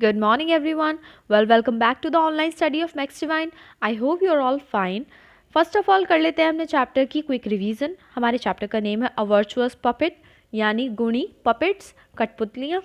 Good morning, everyone. Welcome back to the online study of Max Divine. I hope you're all fine. First of all कर लेते हैं हमने chapter की quick revision. हमारे chapter का name है a virtuous puppet, यानी गुणी पपेट्स, कठपुतलियाँ.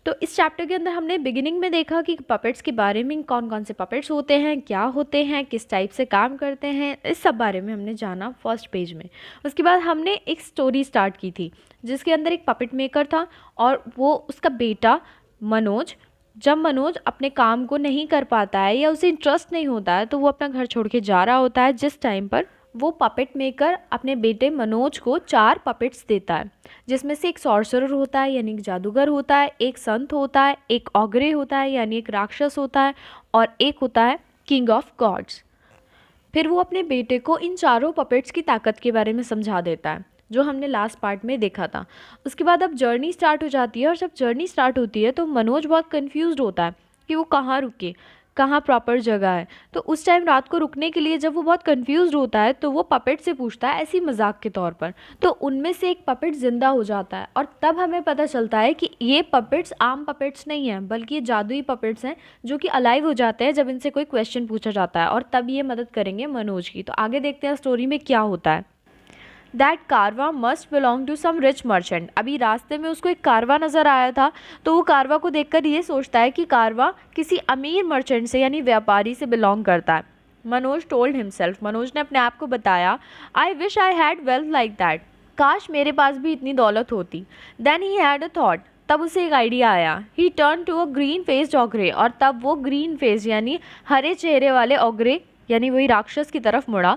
तो इस चैप्टर के अंदर हमने बिगिनिंग में देखा कि पपेट्स के बारे में, कौन कौन से पपेट्स होते हैं, क्या होते हैं, किस टाइप से काम करते हैं, इस सब बारे में हमने जाना फर्स्ट पेज में. उसके बाद हमने एक स्टोरी स्टार्ट की थी जिसके अंदर एक पपेट मेकर था और वो उसका बेटा मनोज, जब मनोज अपने काम को नहीं कर पाता है या उसे इंटरेस्ट नहीं होता है तो वो अपना घर छोड़ के जा रहा होता है, जिस टाइम पर वो पपेट मेकर अपने बेटे मनोज को 4 पपेट्स देता है, जिसमें से एक सॉर्सरर होता है यानी एक जादूगर होता है, एक संत होता है, एक ऑगरे होता है यानी एक राक्षस होता है, और एक होता है किंग ऑफ गॉड्स. फिर वो अपने बेटे को इन चारों पपेट्स की ताकत के बारे में समझा देता है, जो हमने लास्ट पार्ट में देखा था. उसके बाद अब जर्नी स्टार्ट हो जाती है, और जब जर्नी स्टार्ट होती है तो मनोज बहुत कंफ्यूज्ड होता है कि वो कहाँ रुके, कहाँ प्रॉपर जगह है. तो उस टाइम रात को रुकने के लिए जब वो बहुत कंफ्यूज्ड होता है तो वो पपेट से पूछता है, ऐसी मजाक के तौर पर. तो उनमें से एक पपेट जिंदा हो जाता है, और तब हमें पता चलता है कि ये पपेट्स आम पपेट्स नहीं हैं, बल्कि ये जादुई पपेट्स हैं जो कि अलाइव हो जाते हैं जब इनसे कोई क्वेश्चन पूछा जाता है, और तब ये मदद करेंगे मनोज की. तो आगे देखते हैं स्टोरी में क्या होता है. दैट कारवा must belong to some rich merchant. अभी रास्ते में उसको एक कारवा नज़र आया था, तो वो कारवा को देखकर ये सोचता है कि कारवा किसी अमीर मर्चेंट से यानी व्यापारी से बिलोंग करता है. मनोज टोल्ड हिमसेल्फ, मनोज ने अपने आप को बताया, I wish I had wealth like that. काश मेरे पास भी इतनी दौलत होती. Then he had a thought. तब उसे एक आइडिया आया. He turn to a green faced ogre. और तब वो ग्रीन फेस यानी हरे चेहरे वाले ऑगरे यानी वही राक्षस की तरफ मुड़ा.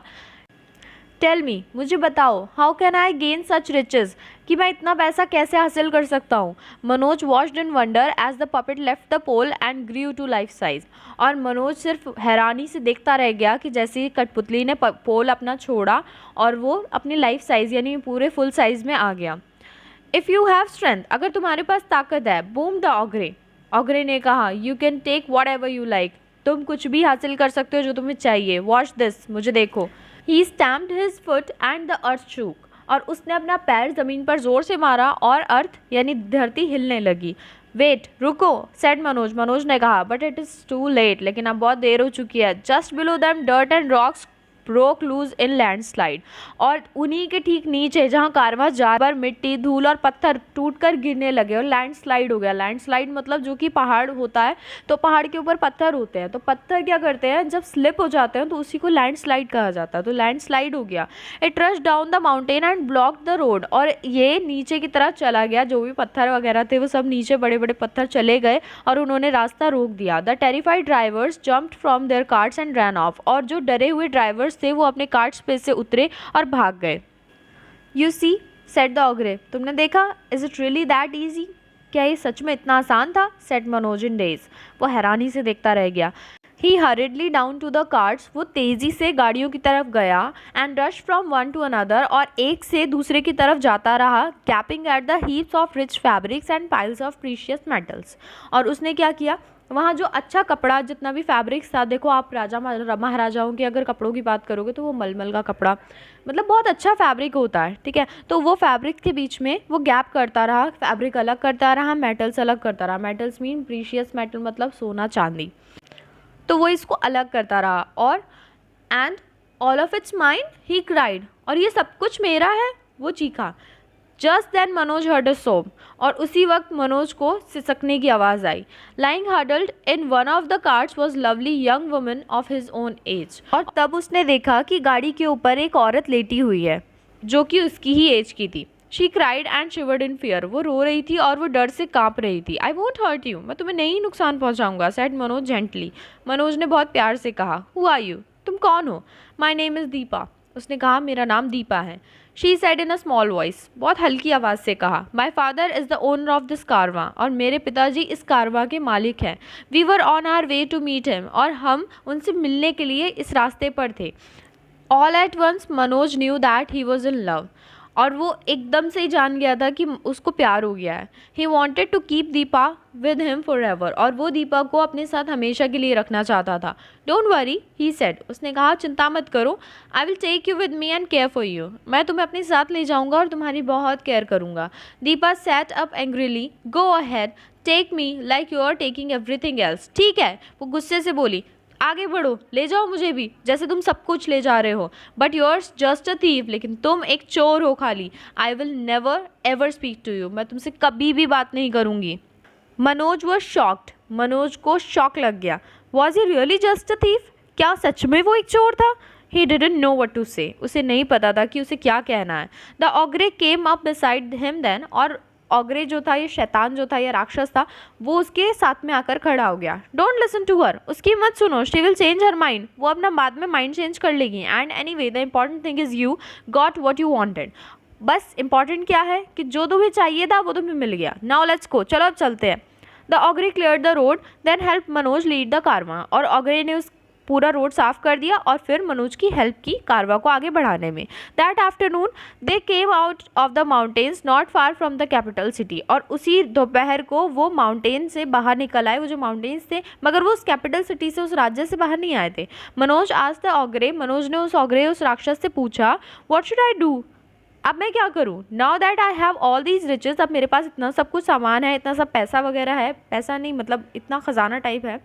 टेल मी, मुझे बताओ, how can I gain such riches, कि मैं इतना पैसा कैसे हासिल कर सकता हूँ. Manoj watched in wonder as the puppet left the pole and grew to life size. और मनोज सिर्फ हैरानी से देखता रह गया कि जैसे ही कठपुतली ने पोल अपना छोड़ा और वो अपनी लाइफ साइज यानी पूरे फुल साइज में आ गया. इफ़ यू हैव स्ट्रेंथ, अगर तुम्हारे पास ताकत है, बूम द ऑगरे. ऑगरे ने कहा, you can take whatever you like, तुम कुछ भी हासिल कर सकते हो जो तुम्हें चाहिए. वॉच दिस, मुझे देखो. He stamped his foot and the earth shook. और उसने अपना पैर ज़मीन पर ज़ोर से मारा और अर्थ यानी धरती हिलने लगी. वेट, रुको, सेड मनोज. मनोज ने कहा, but it is too late, लेकिन अब बहुत देर हो चुकी है. Just below them dirt and rocks broke loose in landslide. और उन्हीं के ठीक नीचे जहाँ कारवा जा पर मिट्टी, धूल और पत्थर टूटकर गिरने लगे और लैंडस्लाइड हो गया. लैंडस्लाइड मतलब जो कि पहाड़ होता है, तो पहाड़ के ऊपर पत्थर होते हैं, तो पत्थर क्या करते हैं, जब स्लिप हो जाते हैं तो उसी को लैंडस्लाइड कहा जाता है. तो लैंडस्लाइड हो गया. It rush down the mountain and block the road. और ये नीचे की तरफ चला गया, जो भी पत्थर वगैरह थे वो सब नीचे बड़े बड़े पत्थर चले गए और उन्होंने रास्ता रोक दिया. The terrified drivers jumped from their carts and ran off. और जो डरे हुए ड्राइवर्स थे वो अपने कार्ट्स पे से उतरे और भाग गए. You see, said the ogre, तुमने देखा, is it really that easy, क्या ये सच में इतना आसान था. Said Manoj in daze. वो हैरानी से देखता रह गया. He hurried down to the carts. वो तेज़ी से गाड़ियों की तरफ गया. And rush from one to another. और एक से दूसरे की तरफ जाता रहा. Gaping at the heaps of rich fabrics and piles of precious metals. और उसने क्या किया, वहाँ जो अच्छा कपड़ा, जितना भी फैब्रिक्स था, देखो आप राजा महाराजाओं की अगर कपड़ों की बात करोगे तो वो मलमल का कपड़ा मतलब बहुत अच्छा फैब्रिक होता है, ठीक है. तो वो फैब्रिक के बीच में वो गैप करता रहा, फैब्रिक अलग करता रहा, मेटल्स अलग करता रहा. मेटल्स मीन प्रीशियस मेटल मतलब सोना चांदी. तो वो इसको अलग करता रहा. और and all of it's mine, he cried. और ये सब कुछ मेरा है, वो चीखा. Just then Manoj heard a sob. और उसी वक्त मनोज को सिसकने की आवाज़ आई. Lying huddled in one of the carts was lovely young woman of his own age. और तब उसने देखा कि गाड़ी के ऊपर एक औरत लेटी हुई है जो कि उसकी ही एज की थी. She cried and शिवर्ड in fear. वो रो रही थी और वो डर से कांप रही थी. आई वोंट हर्ट यू, मैं तुम्हें नहीं नुकसान पहुंचाऊंगा, सेड मनोज जेंटली. मनोज ने बहुत प्यार से कहा. हु आर यू, तुम कौन हो. My name is Deepa. उसने कहा, मेरा नाम दीपा है. She said in a small voice. बहुत हल्की आवाज़ से कहा. My father is the owner of this कारवा. और मेरे पिताजी इस कारवा के मालिक हैं. We were on our way to meet him. और हम उनसे मिलने के लिए इस रास्ते पर थे. All at once Manoj knew that he was in love. और वो एकदम से ही जान गया था कि उसको प्यार हो गया है। He wanted to keep Deepa with him forever, और वो दीपा को अपने साथ हमेशा के लिए रखना चाहता था। डोंट वरी, ही सेड, उसने कहा चिंता मत करो, I will take you with me and care for you, मैं तुम्हें अपने साथ ले जाऊंगा और तुम्हारी बहुत केयर करूंगा। Deepa sat up angrily, go ahead, take me like you are taking everything else. ठीक है, वो गुस्से से बोली, आगे बढ़ो, ले जाओ मुझे भी, जैसे तुम सब कुछ ले जा रहे हो। But you are just a thief, लेकिन तुम एक चोर हो खाली। I will never ever speak to you, मैं तुमसे कभी भी बात नहीं करूँगी। मनोज वॉज शॉक्ड, मनोज को शॉक लग गया। Was he really just a thief, क्या सच में वो एक चोर था? He didn't know what to say, उसे नहीं पता था कि उसे क्या कहना है। The ogre came up beside him then, और ऑग्रे जो था, ये शैतान जो था, ये राक्षस था, वो उसके साथ में आकर खड़ा हो गया। डोंट लिसन टू हर, उसकी मत सुनो, she will change her mind, वो अपना बाद में माइंड चेंज कर लेगी। And any way the important thing is you got what you wanted, बस इंपॉर्टेंट क्या है कि जो तुम्हें चाहिए था वो तुम्हें मिल गया। नाउ लेट्स गो, चलो अब चलते हैं। The ogre clear the road then help Manoj lead the caravan, और ऑग्रे ने उस पूरा रोड साफ कर दिया और फिर मनोज की हेल्प की कारवा को आगे बढ़ाने में। That afternoon they came out of the mountains not far from the capital city, और उसी दोपहर को वो माउंटेन से बाहर निकल आए, वो जो माउंटेन्स थे, मगर वो उस कैपिटल सिटी से, उस राज्य से बाहर नहीं आए थे। मनोज आज द ऑग्रे, मनोज ने उस ऑग्रे, उस राक्षस से पूछा, व्हाट शुड आई डू, अब मैं क्या करूँ? Now that I have all these riches, अब मेरे पास इतना सब कुछ सामान है, इतना सब पैसा वगैरह है, पैसा नहीं मतलब इतना ख़जाना टाइप है।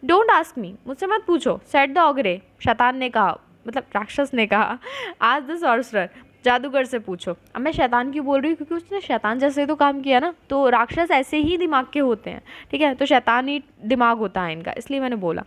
डोंट आस्क मी, मुझसे मत पूछो। सेड द ऑग्रे, शैतान ने कहा, मतलब राक्षस ने कहा। आज द सॉर्सरर, जादूगर से पूछो। अब मैं शैतान क्यों बोल रही हूँ? क्योंकि उसने शैतान जैसे तो काम किया ना, तो राक्षस ऐसे ही दिमाग के होते हैं, ठीक है, तो शैतानी दिमाग होता है इनका, इसलिए मैंने बोला।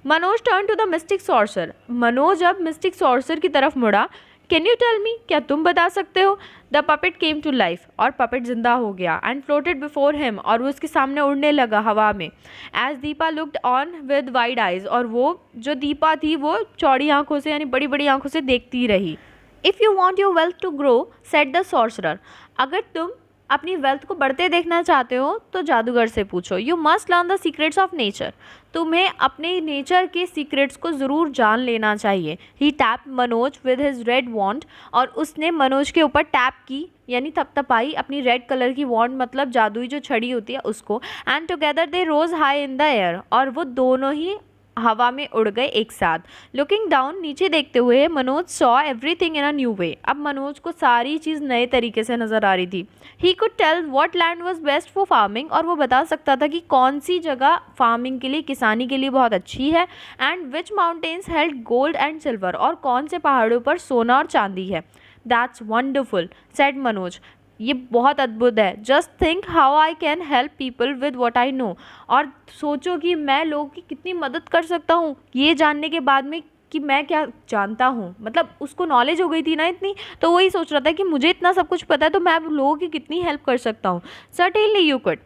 Manoj turn to the mystic sorcerer, Manoj अब मिस्टिक सॉर्सर की तरफ मुड़ा। कैन यू टेल मी, क्या तुम बता सकते हो? The puppet came to life, और पपेट जिंदा हो गया। एंड फ्लोटेड बिफोर हिम, और वो उसके सामने उड़ने लगा हवा में। As Deepa looked on with wide eyes, और वो जो दीपा थी वो चौड़ी आंखों से, यानी बड़ी बड़ी आंखों से देखती रही। If you want your wealth to grow, said the sorcerer, अगर तुम अपनी वेल्थ को बढ़ते देखना चाहते हो तो जादूगर से पूछो। You must learn the secrets of nature, तुम्हें अपने नेचर के सीक्रेट्स को ज़रूर जान लेना चाहिए। He tap Manoj with his red wand, और उसने मनोज के ऊपर टैप की, यानी थपथपाई अपनी रेड कलर की वॉन्ड, मतलब जादुई जो छड़ी होती है उसको। And together they rose high in the air, और वो दोनों ही हवा में उड़ गए एक साथ। लुकिंग डाउन, नीचे देखते हुए, Manoj saw everything in a new way, अब मनोज को सारी चीज़ नए तरीके से नज़र आ रही थी। He could tell what land was best for farming, और वो बता सकता था कि कौन सी जगह फार्मिंग के लिए, किसानी के लिए बहुत अच्छी है। And which mountains held gold and silver, और कौन से पहाड़ों पर सोना और चांदी है। दैट्स वंडरफुल, सेड मनोज, ये बहुत अद्भुत है। Just think how I can help people with what I know, और सोचो कि मैं लोगों की कितनी मदद कर सकता हूँ ये जानने के बाद में कि मैं क्या जानता हूँ। मतलब उसको नॉलेज हो गई थी ना इतनी, तो वही सोच रहा था कि मुझे इतना सब कुछ पता है तो मैं अब लोगों की कितनी हेल्प कर सकता हूँ। सर्टेनली यू कुड,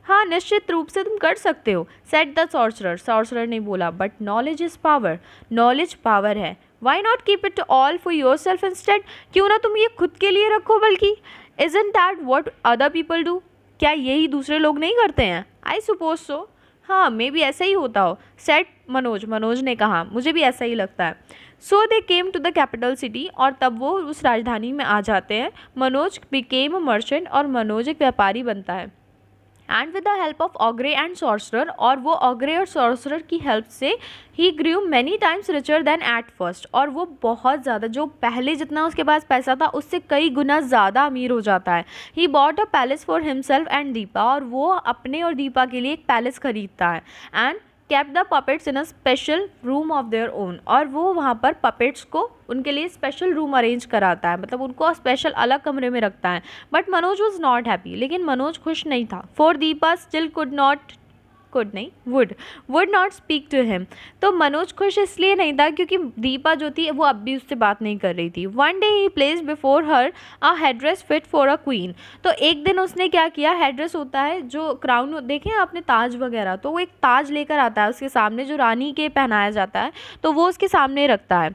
हाँ निश्चित रूप से तुम कर सकते हो। सेड द सॉर्सरर, सॉर्सरर ने बोला, but knowledge is power, knowledge power है। Why not keep it all for yourself instead, क्यों ना तुम ये खुद के लिए रखो, बल्कि Isn't that what other people do? क्या यही दूसरे लोग नहीं करते हैं? I suppose so. हाँ, मे भी ऐसा ही होता हो। सेट मनोज, मनोज ने कहा, मुझे भी ऐसा ही लगता है। So they came to the capital city, और तब वो उस राजधानी में आ जाते हैं। मनोज बिकेम अ मर्चेंट, और मनोज एक व्यापारी बनता है। And with the help of ogre and sorcerer, और वो ऑग्रे और सॉर्सरर की हेल्प से he grew many times richer than at first, और वो बहुत ज़्यादा, जो पहले जितना उसके पास पैसा था उससे कई गुना ज़्यादा अमीर हो जाता है। He bought a palace for himself and Deepa, और वो अपने और दीपा के लिए एक पैलेस खरीदता है। And kept the puppets in a special room of their own, और वो वहाँ पर पपेट्स को उनके लिए स्पेशल रूम अरेंज कराता है, मतलब उनको स्पेशल अलग कमरे में रखता है। But Manoj was not happy, लेकिन मनोज खुश नहीं था। For Deepa still would not speak to him, तो मनोज खुश इसलिए नहीं था क्योंकि दीपा जो थी वो अब भी उससे बात नहीं कर रही थी। One day he place before her a headrest fit for a queen, तो एक दिन उसने क्या किया, हेड्रेस होता है जो क्राउन, देखें आपने ताज वगैरह, तो वो एक ताज लेकर आता है उसके सामने जो रानी के पहनाया जाता है, तो वो उसके सामने रखता है।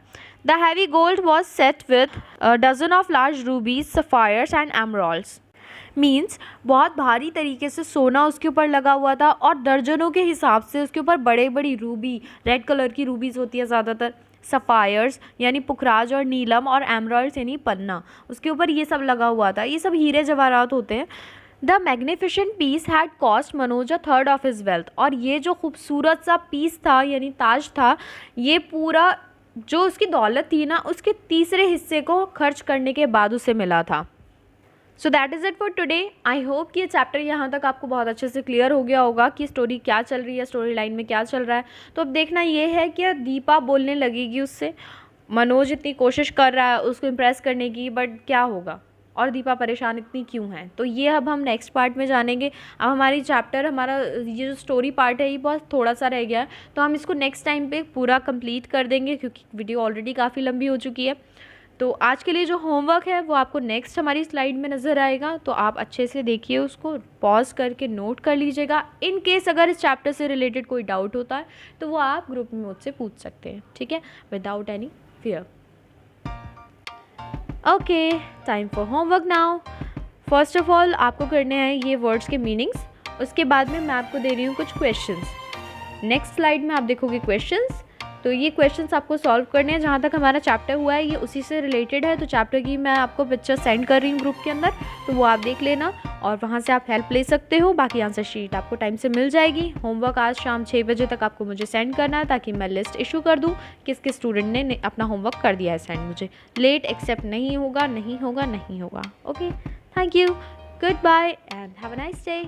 The heavy gold was set with dozen of large rubies, sapphires and emeralds, means बहुत भारी तरीके से सोना उसके ऊपर लगा हुआ था, और दर्जनों के हिसाब से उसके ऊपर बड़े बड़ी रूबी, रेड कलर की रूबीज़ होती है ज़्यादातर, सफ़ायर्स यानी पुखराज और नीलम, और एमराल्ड्स यानी पन्ना, उसके ऊपर ये सब लगा हुआ था। ये सब हीरे जवाहरात होते हैं। The magnificent piece had cost Manoj 1/3 of his wealth, और ये जो खूबसूरत सा पीस था यानी ताज था, ये पूरा जो उसकी दौलत थी ना, उसके तीसरे हिस्से को खर्च करने के बाद उसे मिला था। So that is it for today. I hope कि ये चैप्टर यहाँ तक आपको बहुत अच्छे से क्लियर हो गया होगा कि स्टोरी क्या चल रही है, स्टोरी लाइन में क्या चल रहा है। तो अब देखना ये है कि दीपा बोलने लगेगी उससे, मनोज इतनी कोशिश कर रहा है उसको इम्प्रेस करने की, बट क्या होगा, और दीपा परेशान इतनी क्यों है, तो ये अब हम नेक्स्ट पार्ट में जानेंगे। अब हमारी चैप्टर, हमारा ये जो स्टोरी पार्ट है ये बहुत थोड़ा सा रह गया है, तो हम इसको नेक्स्ट टाइम पे पूरा कंप्लीट कर देंगे, क्योंकि वीडियो ऑलरेडी काफ़ी लंबी हो चुकी है। तो आज के लिए जो होमवर्क है वो आपको नेक्स्ट हमारी स्लाइड में नज़र आएगा, तो आप अच्छे से देखिए उसको, पॉज करके नोट कर लीजिएगा। इन केस अगर इस चैप्टर से रिलेटेड कोई डाउट होता है तो वो आप ग्रुप में मुझसे पूछ सकते हैं, ठीक है, without any fear. Okay, time for homework now. First of all आपको करने हैं ये वर्ड्स के मीनिंग्स, उसके बाद में मैं आपको दे रही हूँ कुछ क्वेश्चंस। नेक्स्ट स्लाइड में आप देखोगे क्वेश्चंस, तो ये क्वेश्चंस आपको सॉल्व करने हैं। जहाँ तक हमारा चैप्टर हुआ है ये उसी से रिलेटेड है, तो चैप्टर की मैं आपको पिक्चर सेंड कर रही हूँ ग्रुप के अंदर, तो वो आप देख लेना और वहाँ से आप हेल्प ले सकते हो। बाकी आंसर शीट आपको टाइम से मिल जाएगी। होमवर्क आज शाम 6 बजे तक आपको मुझे सेंड करना है, ताकि मैं लिस्ट इशू कर दूँ किस किस स्टूडेंट ने अपना होमवर्क कर दिया है सेंड। मुझे लेट एक्सेप्ट नहीं होगा, नहीं होगा, नहीं होगा। Okay, thank you, goodbye and have a nice day.